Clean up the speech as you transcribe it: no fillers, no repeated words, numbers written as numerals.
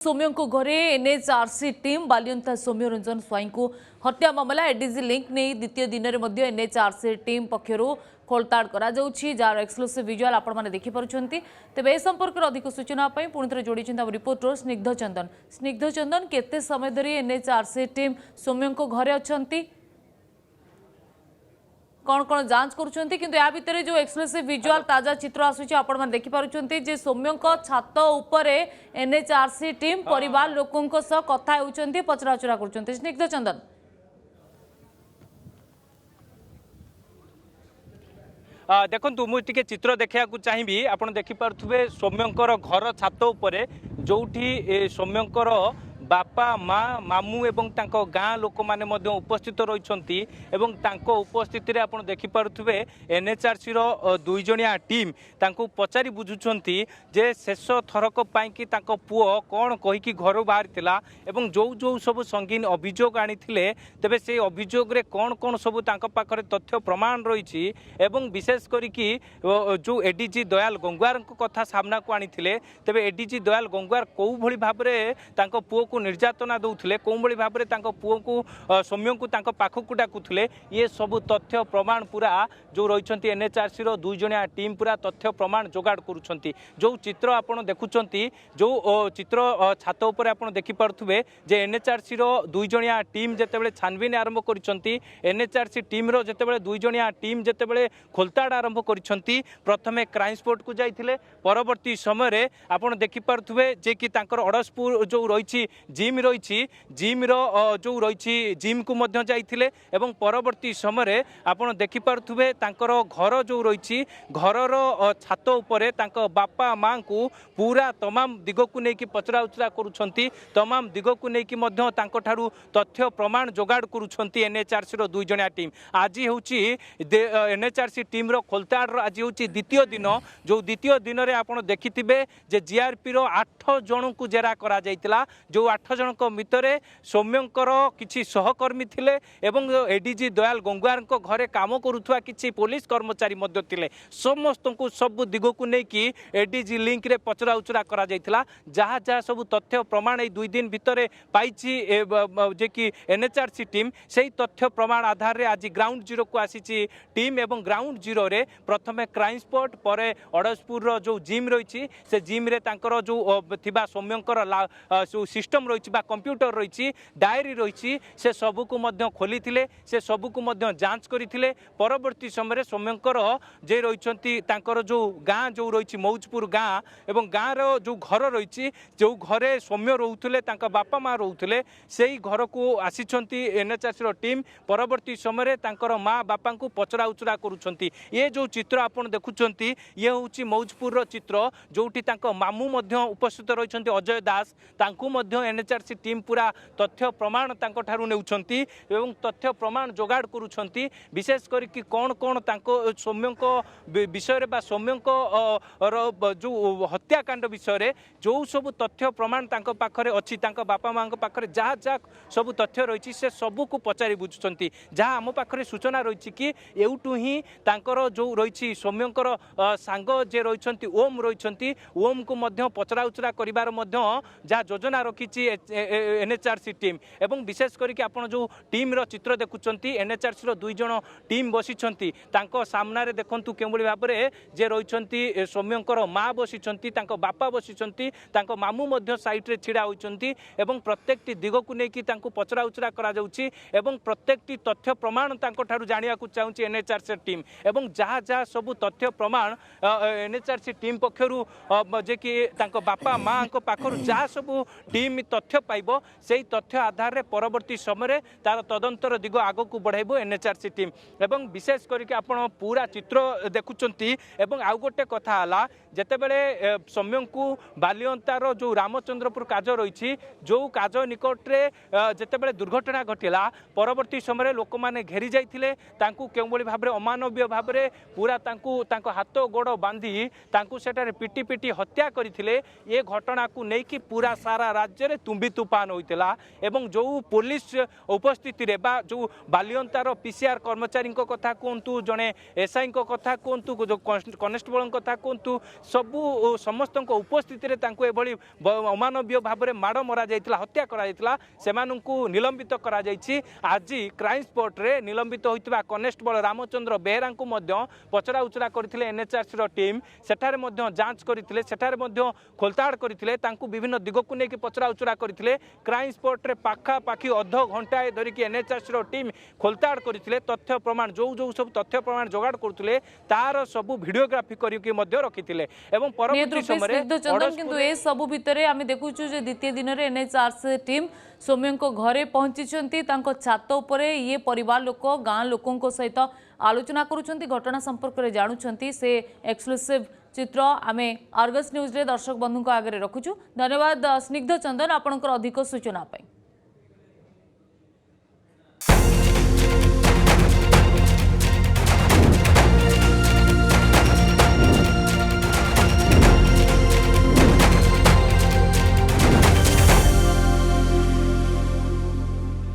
सौम्यों को घरे NHRC team Balianta Soumya Ranjan Swain को हत्या मामला एडीजी लिंक नहीं द्वितीय दिन में एनएचआरसी टीम पक्षर खोलताड़ जार एक्सक्लूसिव विजुअल आपण मैंने देखिपुंट तेज ए संपर्क अधिक सूचना पुणी थे जोड़ी रिपोर्टर स्निग्ध चंदन केते समय धरी एनएचआरसी टीम सौम्यों को घरे अच्छा कौन कौन जांच करुँच कि या भितर जो एक्सक्लूसिव विजुअल ताजा चित्र आसूची आपण मैंने देखिपुंट जे सौम्यों छात उपरे एनएचआरसी टीम परिवार लोकों कथा होती पचराउचरा कर स्निग्ध चंदन देखु मुझे चित्र देखा चाहिए आपड़ देखिपे सौम्यंकर घर छात उपरे जोठी सौम्यंकर बापा माँ मामू एवं तांको गाँ लोक मैंने उपस्थित रही उपस्थित आप देखिपे एनएचआरसी दुई जणिया टीम तांको पचारि बुझुंट जे शेष थरक कि पुओ कौन कहीकि घर बाहरी एवं जो जो सब संगीन अभियोग आनी तेबे से अभियोग रे कौन कौन सब पाखरे तथ्य प्रमाण रही एवं विशेष करिकी जो एडीजी दयाल गंगुआर कथा सामना को आनी तेबे एडीजी दयाल गंगुआर कौ भली भाव में पुओ को निर्यातना दौले कौ भाव में पुओ को सौम्य को पाखक डाकुले ये सब तथ्य प्रमाण पूरा जो रही एनएचआरसी दुई जणिया टीम पूरा तथ्य प्रमाण जोगाड़ करुँच जो चित्र आप देखुंट जो चित्र छात उपर आप देखिपे जे एनएचआरसी दुई जणिया टीम जितेबाला छानबीन आरंभ कर एनएचआरसी टीम जितेबाला दुई जणिया टीम जितेबाला खोलताड़ आरंभ कर प्रथमे क्राइम स्पॉट को जाइए परवर्ती समय आप देखिपे जे कि अड़सपुर जो रही जिम रही जिम जो रही जिम को जाइए एवं परवर्ती समय आप देखिपे घर जो रही घर छात उपरे बापा माँ को पूरा तमाम दिग को लेकिन पचरा उचरा करुँच तमाम दिग को लेकिन तथ्य प्रमाण जोगाड़ करुँच एनएचआरसी दुई जणिया टीम आज हूँ एनएचआरसी टीम खोलताड़ आज हूँ द्वितीय दिन जो द्वितीय दिन में आप देखिथे जे जीआरपी 8 जन को जेरा करा जाइतिला जो 8 जन भितर सौम्यंकर किसी सहकर्मी थिले एवं एडीजी दयाल गंगुआर घरे काम करुवा किसी पुलिस कर्मचारी थिले समस्त को सब दिग को लेकिन एडीजी लिंक रे पचरा उचरा करा जाइतिला जहाँ जहाँ सब तथ्य प्रमाण दुई दिन भितर पाई जे कि एनएचआरसी टीम से तथ्य प्रमाण आधार रे आज ग्राउंड जीरो को आसी टीम एवं ग्राउंड जीरो रे प्रथमे क्राइम स्पॉट पर अड़सपुर जो जिम रही से जिम रे तांकर जो थिबा सौम्यंकर जो सिस्टम रही कंप्यूटर रही डायरी रही से सबू को खोली से सबू को जांच करते परवर्ती समय सौम्यंकर जे रही जो गाँ जो रही मौजपुर गाँ एवं गाँव जो घर रही जो घरे सौम्य रोते बापा माँ रोते से ही घर को आसी एनएचआरसी टीम परवर्ती समय माँ बापा को पचरा उचरा करुँच ये जो चित्र आप देखुंट ये हूँ मौजपुर चित्र जोटी मामू उपस्थित रही अजय दास एनएचआरसी टीम पूरा तथ्य प्रमाण नेउछंती एवं तथ्य प्रमाण जोगाड़ करुँच विशेष करके कौन कौन सौम्य विषय बा सौम्य जो हत्याकांड विषय जो सब तथ्य प्रमाण पाखरे अच्छी बापा माँ पाखरे जहाँ जहाँ सब तथ्य रही से सबू को पचारि बुझुंट जहाँ आम पाखरे सूचना रही कि एवटू ही जो रही सौम्यंकर सांग जे रही ओम रही ओम को पचरा उचरा कर जहाँ योजना रखी एनएचआरसी टीम एवं विशेष करके आपण जो टीम रो चित्र देखुंट एनएचआरसी दुई जन टीम बसी सामना रे देखंतु केवल भाव में जे रही सौम्यंकर माँ बसी बापा बसी मामू साइड रे छिड़ा होती एवं प्रत्येक दिग को लेकिन पचरा उचरा करा एवं प्रत्येक तथ्य प्रमाण जाना चाहूँगी एनएचआरसी टीम एवं जहाँ जहाँ सब तथ्य प्रमाण एनएचआरसी टीम पक्षर जे कि बापा माँ पाखर जहाँ सब टीम तथ्य पाइब से तथ्य आधार रे परवर्ती समय तार तदंतर दिग आग को बढ़ाइब एनएचआरसी टीम एवं विशेष करके आपण पूरा चित्र देखुंट एवं आउ गोटे कथा है जितेबले सौम्य को बालियंतार जो रामचंद्रपुर काज रही जो काज निकटरे जितेबले दुर्घटना घटिला परवर्ती समय लोक मैंने घेरी जाइए केवल भाव में अमानवीय भाव में पूरा हाथ गोड़ बांधी सेठारे पिटी पिटी हत्या करते ये घटना को लेकिन पूरा सारा राज्य में तुम्बी तुफान होता एवं जो पुलिस उपस्थिति रे बा जो बालियंतार पीसीआर कर्मचारी कथा कहतु जड़े एसआई कथा कहतु जो कनेस्टेबल कथा कहतु सबू समस्त उपस्थिति एभली अमानवीय भाव में माड़ मरा जाइतिला हत्या करा जाइतिला सेमानंकु निलंबित करा जाइछि। आज क्राइम स्पॉट रे निलंबित होइतिबा कनेस्टेबल रामचंद्र बेहरा को पचरा उचरा करथिले एनएचआरसी रो टीम सेठारे मध्य जांच करथिले सेठारे मध्य खोलताड़ करथिले तांकु विभिन्न दिग को लेकिन पचरा उचरा करथिले क्राइम स्पॉट रे पाखा पाखी अध घंटाए धरिकी एनएचआरसी रो टीम खोलताड़ करथिले तथ्य प्रमाण जो जो सब तथ्य प्रमाण जोगाड़ करथिले तार सब वीडियोग्राफी करिके मध्य रखिथिले एवं परवर्ती समय किंतु ए सब भितरे आमे देखुछु जे द्वितीय दिन रे एनएचआरसी टीम सौम्य घरे पहुंची छात उपरे ये परिवार लोक गाँ लोकों सहित आलोचना करुछंती घटना संपर्क में जानुछंती से एक्सक्लूसिव चित्र आमे आर्गस न्यूज रे दर्शक बंधु आगे रखुछु। धन्यवाद स्निग्ध चंदन आपनकर अधिक सूचना पाई।